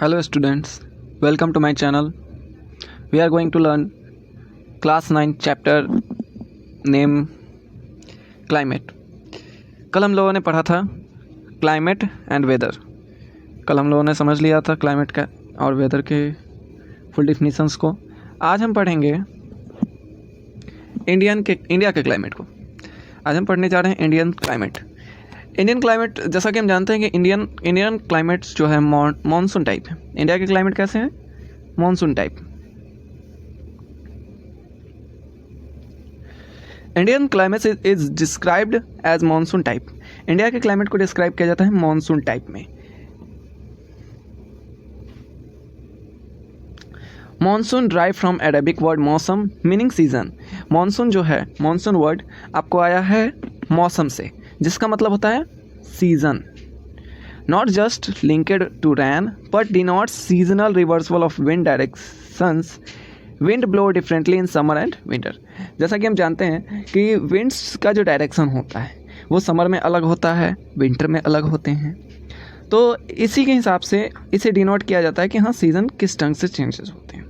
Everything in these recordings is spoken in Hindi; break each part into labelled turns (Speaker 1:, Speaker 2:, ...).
Speaker 1: Hello students, welcome to my channel. We are going to learn class 9 chapter name climate. कल हम लोगों ने पढ़ा था climate and weather. कल हम लोगों ने समझ लिया था climate का और weather के full definitions को. आज हम पढ़ेंगे इंडिया के climate को. आज हम पढ़ने जा रहे हैं इंडियन क्लाइमेट. जैसा कि हम जानते हैं कि इंडियन क्लाइमेट जो है मॉनसून टाइप है. इंडिया के क्लाइमेट कैसे हैं? Monsoon type. Indian climate is described as monsoon type. India के क्लाइमेट को डिस्क्राइब किया जाता है मॉनसून टाइप में. Monsoon drive from Arabic word मौसम मीनिंग सीजन. मॉनसून जो है, मॉनसून वर्ड आपको आया है मौसम से, जिसका मतलब होता है season. Not just linked to rain but denotes seasonal reversal of wind directions. Wind blow differently in summer and winter. जैसा कि हम जानते हैं कि विंड्स का जो डायरेक्शन होता है वो समर में अलग होता है, विंटर में अलग होते हैं. तो इसी के हिसाब से इसे डिनोट किया जाता है कि हाँ सीज़न किस ढंग से चेंजेस होते हैं.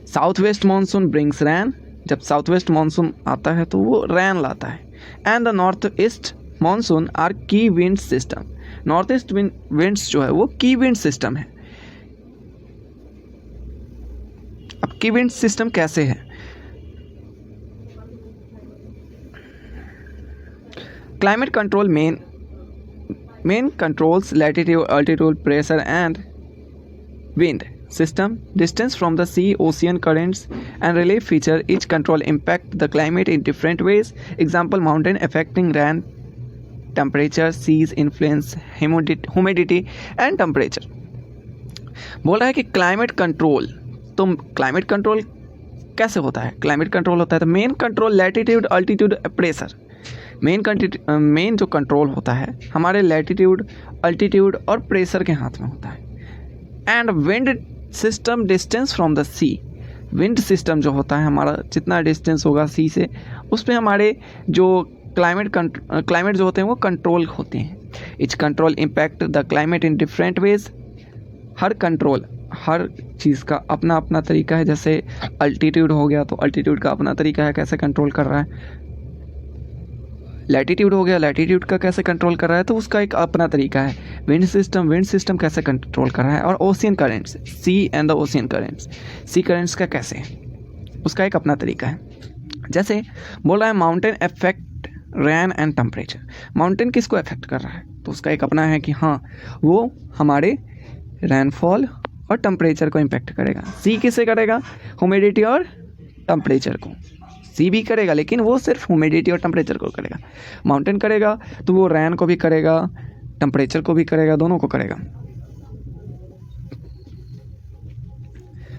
Speaker 1: साउथ वेस्ट मानसून ब्रिंग्स रैन. जब साउथ वेस्ट मानसून आता है तो वो रैन लाता है. And the north east monsoon are की wind system. North east winds जो है वो की विंड सिस्टम है. अब की विंड सिस्टम कैसे है? Climate control main controls latitude, altitude, pressure and wind system, distance from the sea, ocean currents and relief feature. Each control impact the climate in different ways. Example, mountain affecting rain, temperature, seas influence humidity and temperature. बोल रहा है कि क्लाइमेट कंट्रोल. तो क्लाइमेट कंट्रोल कैसे होता है? क्लाइमेट कंट्रोल होता है तो main control latitude, altitude, pressure. Main जो कंट्रोल होता है हमारे लैटिट्यूड, अल्टीट्यूड और प्रेशर के हाथ में होता है. And wind system distance from the sea. Wind system जो होता है हमारा जितना डिस्टेंस होगा सी से, उस पर हमारे जो क्लाइमेट जो होते हैं वो कंट्रोल होते हैं. Each control impact the climate in different ways. हर चीज़ का अपना अपना तरीका है. जैसे अल्टीट्यूड हो गया तो अल्टीट्यूड का अपना तरीका है कैसे कंट्रोल कर रहा है. लैटिट्यूड हो गया, लैटिट्यूड का कैसे कंट्रोल कर रहा है तो उसका एक अपना तरीका है. विंड सिस्टम कैसे कंट्रोल कर रहा है. और ocean currents, sea and the ocean currents, sea currents का कैसे है, उसका एक अपना तरीका है. जैसे बोल रहा है mountain affect rain and temperature. Mountain किसको अफेक्ट कर रहा है तो उसका एक अपना है कि हाँ वो हमारे रेनफॉल और टेम्परेचर को इम्पेक्ट करेगा. सी किसे करेगा? ह्यूमिडिटी और टेम्परेचर को. सी भी करेगा लेकिन वो सिर्फ ह्यूमिडिटी और टेम्परेचर को करेगा. माउंटेन करेगा तो वो रैन को भी करेगा, टेम्परेचर को भी करेगा, दोनों को करेगा.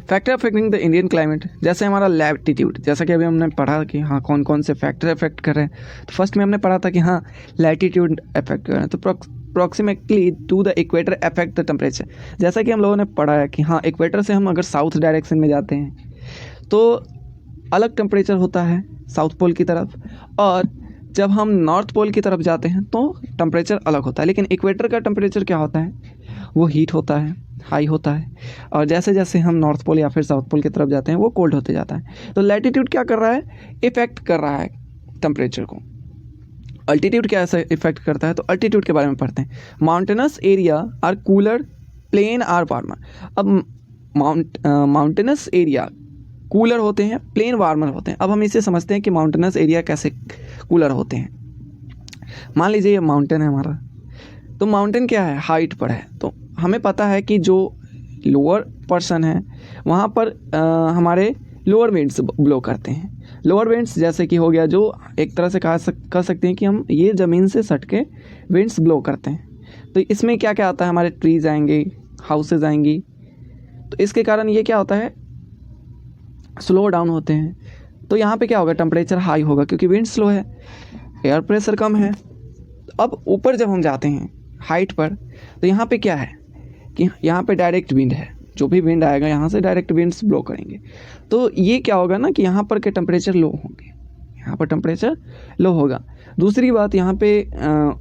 Speaker 1: Factor affecting the Indian climate. जैसे हमारा लैटिट्यूड, जैसा कि अभी हमने पढ़ा कि हाँ कौन कौन से फैक्टर अफेक्ट कर रहे हैं. तो फर्स्ट में हमने पढ़ा था कि हाँ लैटिट्यूड अफेक्ट कर रहे हैं. तो approximately to the equator affect the temperature. जैसा कि हम लोगों ने पढ़ा है कि हाँ इक्वेटर से हम अगर साउथ डायरेक्शन में जाते हैं तो अलग टेम्परेचर होता है साउथ पोल की तरफ, और जब हम नॉर्थ पोल की तरफ जाते हैं तो टेम्परेचर अलग होता है. लेकिन इक्वेटर का टेम्परेचर क्या होता है? वो हीट होता है, हाई होता है. और जैसे जैसे हम नॉर्थ पोल या फिर साउथ पोल की तरफ जाते हैं वो कोल्ड होते जाता है. तो लैटिट्यूड क्या कर रहा है? इफेक्ट कर रहा है टेम्परेचर को. अल्टीट्यूड क्या ऐसा इफेक्ट करता है तो अल्टीट्यूड के बारे में पढ़ते हैं. Mountainous area are cooler, plain are warmer. अब माउंटेनस एरिया कूलर होते हैं, प्लेन वार्मर होते हैं. अब हम इसे समझते हैं कि माउंटेनस एरिया कैसे कूलर होते हैं. मान लीजिए ये माउंटेन है हमारा, तो माउंटेन क्या है? हाइट पर है. तो हमें पता है कि जो लोअर पर्सन है वहाँ पर हमारे लोअर विंड्स ब्लो करते हैं. लोअर विंड्स जैसे कि हो गया जो एक तरह से कह सकते हैं कि हम ये ज़मीन से सट के विंड्स ब्लो करते हैं. तो इसमें क्या क्या आता है? हमारे ट्रीज आएंगे, हाउसेज आएंगी. तो इसके कारण ये क्या होता है? स्लो डाउन होते हैं. तो यहाँ पे क्या होगा? टेम्परेचर हाई होगा क्योंकि विंड स्लो है, एयर प्रेशर कम है. अब ऊपर जब हम जाते हैं हाइट पर तो यहाँ पे क्या है कि यहाँ पे डायरेक्ट विंड है. जो भी विंड आएगा यहाँ से डायरेक्ट विंड्स ब्लो करेंगे. तो ये क्या होगा ना कि यहाँ पर के टेम्परेचर लो होंगे, यहाँ पर टेम्परेचर लो होगा. दूसरी बात यहाँ पे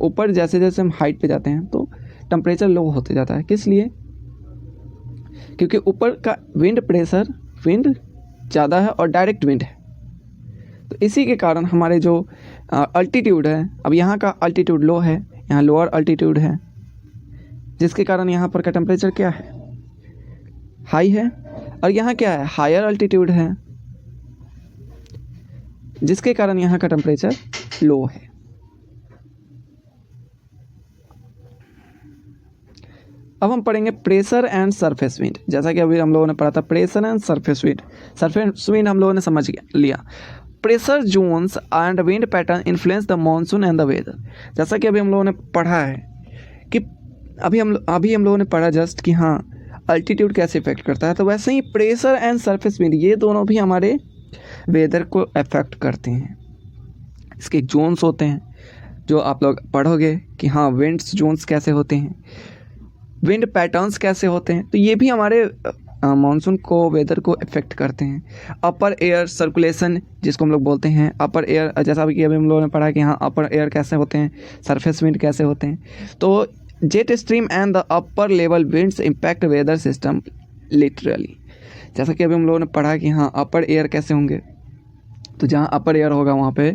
Speaker 1: ऊपर जैसे जैसे हम हाइट पे जाते हैं तो टेम्परेचर लो होते जाता है. किस लिए? क्योंकि ऊपर का विंड प्रेशर, विंड ज़्यादा है और डायरेक्ट विंड है, तो इसी के कारण हमारे जो अल्टीट्यूड है, अब यहाँ का अल्टीट्यूड लो है, यहाँ लोअर अल्टीट्यूड है, जिसके कारण यहाँ पर का टेम्परेचर क्या है, हाई है, और यहाँ क्या है, हायर अल्टीट्यूड है, जिसके कारण यहाँ का टेम्परेचर लो है। अब हम पढ़ेंगे प्रेशर एंड सरफेस विंड। जैसा कि अभी हम लोगों ने पढ़ा था pressure and surface wind. Surface wind हम लोगों ने समझ लिया। Pressure zones and wind pattern influence the monsoon and the weather. जैसा कि अभी हम लोगों ने पढ़ा है कि अभी हम लोगों ने पढ़ा जस्ट कि हाँ अल्टीट्यूड कैसे इफेक्ट करता है, तो वैसे ही प्रेशर एंड सरफेस विंड ये दोनों भी हमारे वेदर को अफेक्ट करते हैं। इसके जोन्स होते हैं जो आप लोग पढ़ोगे कि हाँ विंड्स जोन्स कैसे होते हैं, विंड पैटर्न्स कैसे होते हैं, तो ये भी हमारे मानसून को, वेदर को इफेक्ट करते हैं। अपर एयर सर्कुलेशन जिसको हम लोग बोलते हैं, अपर एयर, जैसा कि अभी हम लोगों ने पढ़ा कि हाँ अपर एयर कैसे होते हैं, सरफेस विंड कैसे होते हैं, तो jet stream and the upper level winds impact weather system literally. जैसा कि अभी हम लोगों ने पढ़ा कि हाँ अपर एयर कैसे होंगे, तो जहाँ अपर एयर होगा वहाँ पे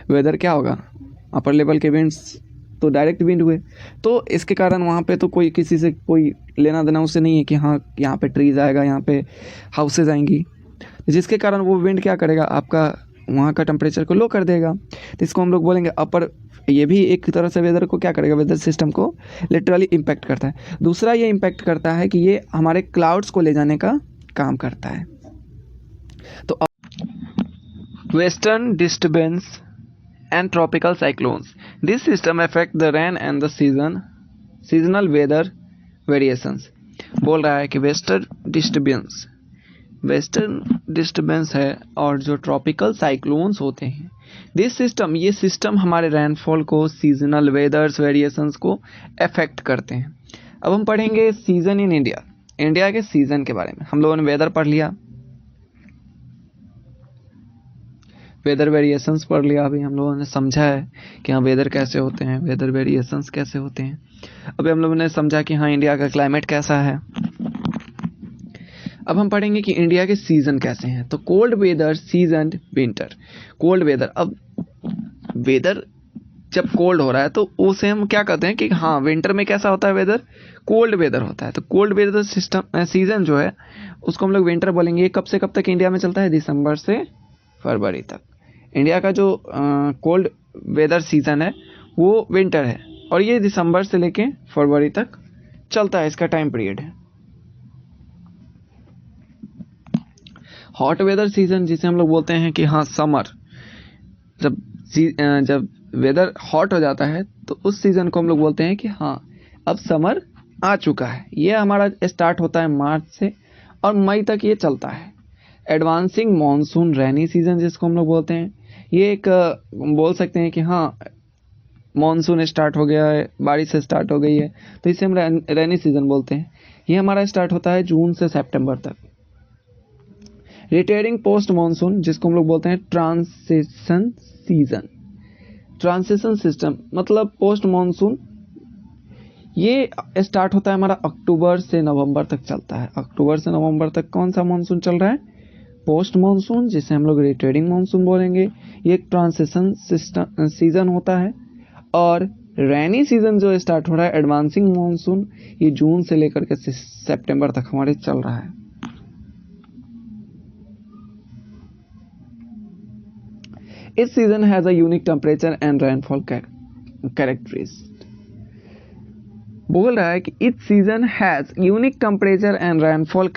Speaker 1: वेदर क्या होगा, अपर लेवल के विंड्स तो डायरेक्ट विंड हुए, तो इसके कारण वहाँ पे तो कोई किसी से कोई लेना देना उससे नहीं है कि हाँ यहाँ पे ट्रीज़ आएगा, यहाँ पे हाउसेज आएंगी, जिसके कारण वो विंड क्या करेगा, आपका वहाँ का टेम्परेचर को लो कर देगा। तो इसको हम लोग बोलेंगे अपर, ये भी एक तरह से वेदर को क्या करेगा, वेदर सिस्टम को लिटरली इम्पैक्ट करता है। दूसरा ये इम्पैक्ट करता है कि ये हमारे क्लाउड्स को ले जाने का काम करता है। तो western disturbance and tropical cyclones. This system affect the rain and the seasonal weather variations. बोल रहा है कि वेस्टर्न डिस्टर्बेंस है और जो ट्रॉपिकल साइक्लोन्स होते हैं, ये सिस्टम हमारे रेनफॉल को, सीजनल वेदर्स वेरिएशंस को अफेक्ट करते हैं। अब हम पढ़ेंगे सीजन इन इंडिया के सीजन के बारे में। हम लोगों ने वेदर पढ़ लिया, वेदर वेरिएशंस पढ़ लिया, अभी हम लोगों ने समझा है कि हाँ वेदर कैसे होते हैं, वेदर वेरिएशंस कैसे होते हैं। अभी हम लोगों ने समझा कि हाँ इंडिया का क्लाइमेट कैसा है। अब हम पढ़ेंगे कि इंडिया के सीज़न कैसे हैं। तो cold weather season winter. Cold weather, अब वेदर जब कोल्ड हो रहा है तो उसे हम क्या कहते हैं कि हाँ विंटर में कैसा होता है वेदर, कोल्ड वेदर होता है। तो कोल्ड वेदर सीजन जो है उसको हम लोग विंटर बोलेंगे। ये कब से कब तक इंडिया में चलता है, दिसंबर से फरवरी तक। इंडिया का जो कोल्ड वेदर सीज़न है वो विंटर है और ये दिसंबर से लेके फरवरी तक चलता है, इसका टाइम पीरियड है। हॉट वेदर सीज़न जिसे हम लोग बोलते हैं कि हाँ समर, जब वेदर हॉट हो जाता है तो उस सीज़न को हम लोग बोलते हैं कि हाँ अब समर आ चुका है। ये हमारा स्टार्ट होता है मार्च से और मई तक ये चलता है। एडवांसिंग मॉनसून रेनी सीज़न जिसको हम लोग बोलते हैं, ये एक बोल सकते हैं कि हाँ मॉनसून स्टार्ट हो गया है, बारिश स्टार्ट हो गई है, तो इसे हम रेनी सीज़न बोलते हैं। ये हमारा स्टार्ट होता है जून से सितंबर तक। रिटेयरिंग पोस्ट मॉनसून जिसको हम लोग बोलते हैं ट्रांसिशन सीजन। ट्रांसिशन सिस्टम मतलब पोस्ट मॉनसून, ये स्टार्ट होता है हमारा अक्टूबर से नवंबर तक चलता है। अक्टूबर से नवंबर तक कौन सा मॉनसून चल रहा है, पोस्ट मॉनसून, जिसे हम लोग रिटेयरिंग मॉनसून बोलेंगे। ये एक ट्रांसिशन सिस्टम सीजन होता है। और रेनी सीजन जो स्टार्ट हो रहा है एडवांसिंग मॉनसून, ये जून से लेकर के सितंबर तक हमारे चल रहा है। इस season has a unique temperature and rainfall characteristic. बोल रहा है कि etch season has unique temperature and rainfall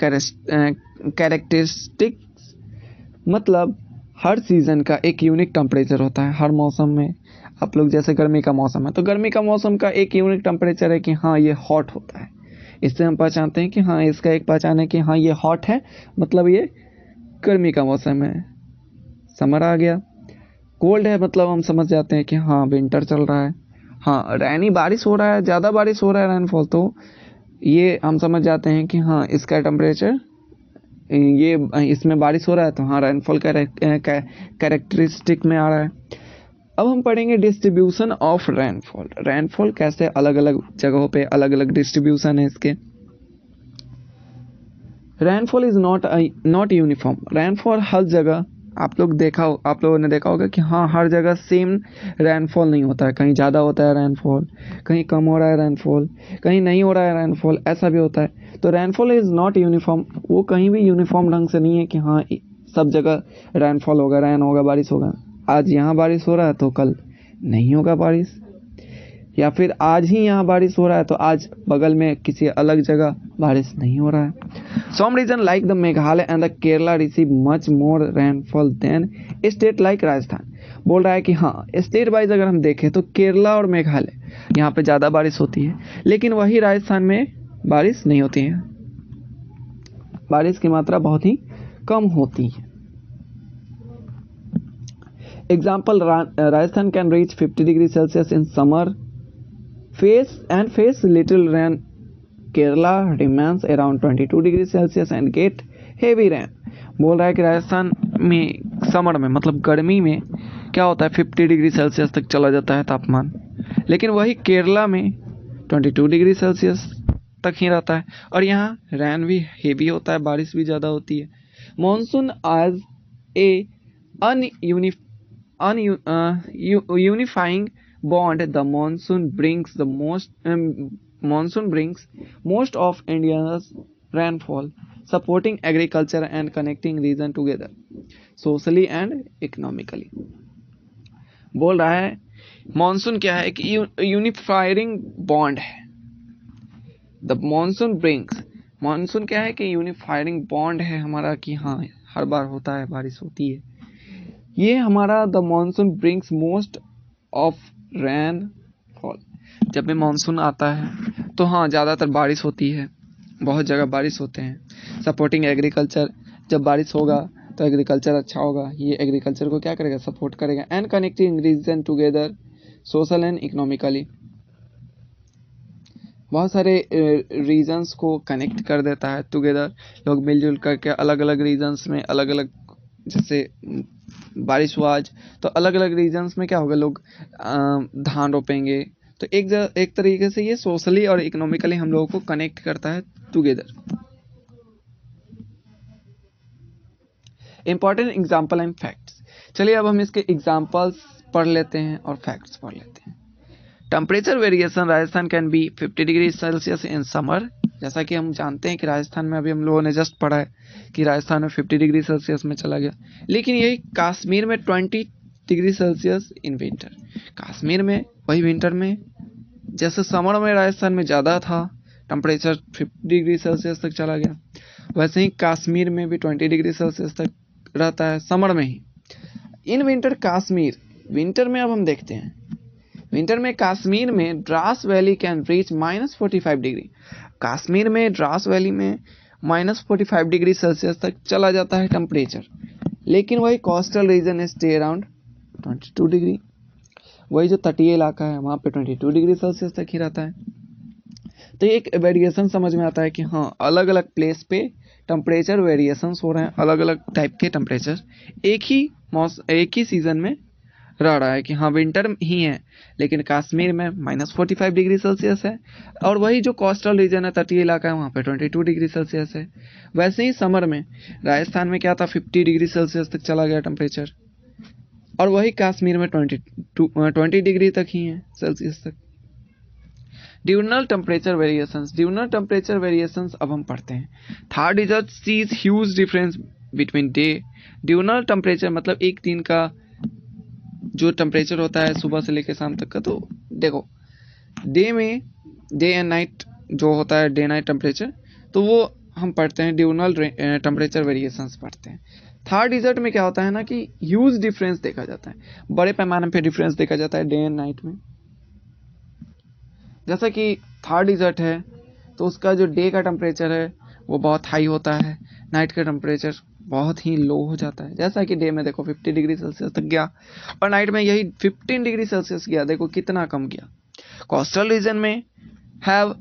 Speaker 1: characteristics, मतलब हर सीज़न का एक यूनिक टेम्परेचर होता है हर मौसम में। आप लोग जैसे गर्मी का मौसम है तो गर्मी का मौसम का एक यूनिक टेम्परेचर है कि हाँ ये हॉट होता है, इससे हम पहचानते हैं कि हाँ इसका एक पहचान है कि हाँ ये हॉट है, मतलब ये गर्मी का मौसम है, समर आ गया। कोल्ड है मतलब हम समझ जाते हैं कि हाँ विंटर चल रहा है। हाँ रैनी बारिश हो रहा है, ज़्यादा बारिश हो रहा है रेनफॉल, तो ये हम समझ जाते हैं कि हाँ इसका टेम्परेचर, ये इसमें बारिश हो रहा है तो हाँ रेनफॉल कैरेक्टरिस्टिक में आ रहा है। अब हम पढ़ेंगे डिस्ट्रीब्यूशन ऑफ रेनफॉल। रेनफॉल कैसे अलग अलग जगहों पे अलग अलग डिस्ट्रीब्यूशन है इसके। Rainfall is not uniform. Rainfall हर जगह आप लोगों ने देखा होगा कि हाँ हर जगह सेम रेनफॉल नहीं होता है, कहीं ज़्यादा होता है रेनफॉल, कहीं कम हो रहा है रेनफॉल, कहीं नहीं हो रहा है रेनफॉल, ऐसा भी होता है। तो रेनफॉल इज़ नॉट यूनिफॉर्म, वो कहीं भी यूनिफॉर्म ढंग से नहीं है कि हाँ सब जगह रेनफॉल होगा, रेन होगा, बारिश होगा। आज यहाँ बारिश हो रहा है तो कल नहीं होगा बारिश, या फिर आज ही यहाँ बारिश हो रहा है तो आज बगल में किसी अलग जगह बारिश नहीं हो रहा है। Some region like the Meghalaya and the Kerala receive much more rainfall than a state like Rajasthan. बोल रहा है कि हाँ स्टेट वाइज अगर हम देखें तो केरला और मेघालय यहाँ पे ज़्यादा बारिश होती है, लेकिन वही राजस्थान में बारिश नहीं होती है, बारिश की मात्रा बहुत ही कम होती है। Example, Rajasthan can reach 50 degree Celsius in summer face little rain. Kerala remains around 22 degree Celsius and get heavy rain। बोल रहा है कि राजस्थान में समर में मतलब गर्मी में क्या होता है 50 डिग्री सेल्सियस तक चला जाता है तापमान, लेकिन वही केरला में 22 डिग्री सेल्सियस तक ही रहता है, और यहाँ रैन भी हेवी होता है, बारिश भी ज़्यादा होती है। Monsoon as a unifying bond, the monsoon brings most of India's rainfall, supporting agriculture and connecting region together socially and economically। बोल रहा है मॉनसून क्या है कि यूनिफाइंग बॉन्ड है। द मॉनसून क्या है कि यूनिफाइंग बॉन्ड है हमारा, कि हाँ हर बार होता है, बारिश होती है। ये हमारा the monsoon brings most of rainfall, जब भी मानसून आता है तो हाँ ज़्यादातर बारिश होती है, बहुत जगह बारिश होते हैं। सपोर्टिंग एग्रीकल्चर, जब बारिश होगा तो एग्रीकल्चर अच्छा होगा, ये एग्रीकल्चर को क्या करेगा, सपोर्ट करेगा। And connecting region together social and economically, बहुत सारे रीजन्स को कनेक्ट कर देता है टुगेदर, लोग मिलजुल करके अलग अलग रीजन्स में अलग अलग, जैसे बारिश हुआ आज तो अलग अलग रीजन्स में क्या होगा, लोग धान रोपेंगे, तो एक तरीके से ये सोशली और इकोनॉमिकली हम लोगों को कनेक्ट करता है together. Important example and facts, चलिए अब हम इसके एग्जाम्पल्स पढ़ लेते हैं और फैक्ट्स पढ़ लेते हैं। Temperature variation Rajasthan can be 50 degree Celsius in summer. जैसा कि हम जानते हैं कि राजस्थान में अभी हम लोगों ने जस्ट पढ़ा है कि राजस्थान में 50 डिग्री सेल्सियस में चला गया, लेकिन यही कश्मीर में 20 degree Celsius in winter. Kashmir में वही विंटर में, जैसे समर में राजस्थान में ज़्यादा था टेम्परेचर 50 डिग्री सेल्सियस तक चला गया, वैसे ही कश्मीर में भी 20 डिग्री सेल्सियस तक रहता है समर में ही। इन विंटर कश्मीर, विंटर में अब हम देखते हैं, विंटर में कश्मीर में Dras valley can reach -45 degree. Kashmir में द्रास वैली में -45 डिग्री सेल्सियस तक चला जाता है टेम्परेचर, लेकिन वही coastal region stay around 22 degree. वही जो तटीय इलाका है वहाँ पे 22 डिग्री सेल्सियस तक ही रहता है। तो एक वेरिएशन समझ में आता है कि हाँ अलग अलग प्लेस पे टेम्परेचर वेरिएशंस हो रहे हैं, अलग अलग टाइप के टेम्परेचर एक ही सीजन में रह रहा है, कि हाँ विंटर ही है लेकिन कश्मीर में -45 डिग्री सेल्सियस है, और वही जो कोस्टल रीजन है तटीय इलाका है वहाँ पे 22 डिग्री सेल्सियस है। वैसे ही समर में राजस्थान में क्या था 50 डिग्री सेल्सियस तक चला गया टेम्परेचर, और वही कश्मीर में 20 डिग्री तक ही है सेल्सियस तक। ड्यूरनल टेम्परेचर वेरिएशंस अब हम पढ़ते हैं। Third digit sees huge difference between day. Diurnal temperature मतलब एक दिन का जो टेम्परेचर होता है सुबह से लेकर शाम तक का, तो देखो डे में डे एंड नाइट जो होता है डे नाइट टेम्परेचर, तो वो हम पढ़ते हैं ड्यूरनल टेम्परेचर वेरिएशंस पढ़ते हैं। थर्ड डिजिट में क्या होता है ना कि ह्यूज डिफरेंस देखा जाता है, बड़े पैमाने पे डिफरेंस देखा जाता है डे एंड नाइट में। जैसा कि थर्ड डिजिट है तो उसका जो डे का टेम्परेचर है वो बहुत हाई होता है, नाइट का टेम्परेचर बहुत ही लो हो जाता है। जैसा कि डे में देखो 50 डिग्री सेल्सियस तक गया और नाइट में यही 15 डिग्री सेल्सियस गया, देखो कितना कम गया। कोस्टल रीजन में have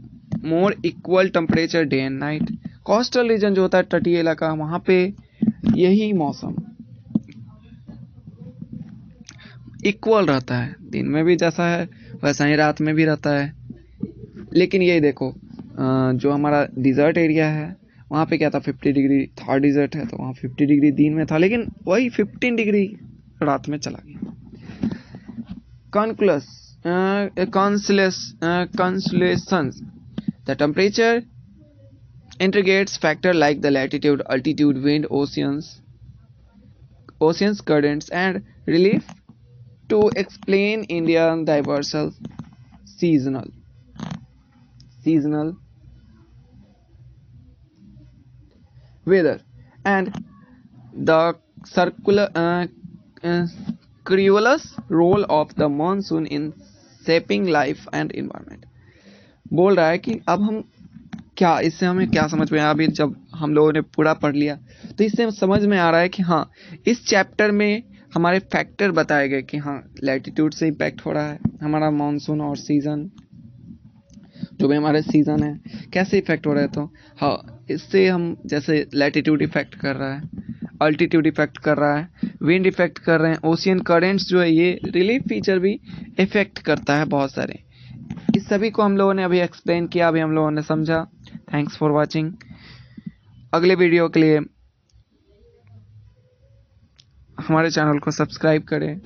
Speaker 1: more equal temperature day and night. Coastal region जो होता है तटीय इलाका, वहाँ पे यही मौसम इक्वल रहता है, दिन में भी जैसा है वैसा ही रात में भी रहता है। लेकिन ये देखो जो हमारा डिजर्ट एरिया है वहाँ पे क्या था 50 डिग्री, था डिजर्ट है तो वहाँ 50 डिग्री दिन में था, लेकिन वही 15 डिग्री रात में चला गया। Constellations. The temperature integrates factors like the latitude, altitude, wind, oceans currents, and relief to explain Indian diverse seasonal weather and the curious role of the monsoon in shaping life and environment। बोल रहा है कि अब हम क्या, इससे हमें क्या समझ में आया, अभी जब हम लोगों ने पूरा पढ़ लिया तो इससे समझ में आ रहा है कि हाँ, इस चैप्टर में हमारे फैक्टर बताए गए कि हाँ लैटिट्यूड से इम्पैक्ट हो रहा है हमारा मानसून और सीज़न, जो भी हमारे सीज़न है कैसे इफेक्ट हो रहा है। तो हाँ, इससे हम जैसे लैटिट्यूड इफेक्ट कर रहा है, अल्टीट्यूड इफेक्ट कर रहा है, विंड इफेक्ट कर रहे हैं, ओशियन करेंट्स जो है ये रिलीफ फीचर भी इफेक्ट करता है बहुत सारे। इस सभी को हम लोगों ने अभी एक्सप्लेन किया, अभी हम लोगों ने समझा। Thanks for watching. अगले वीडियो के लिए हमारे चैनल को सब्सक्राइब करें।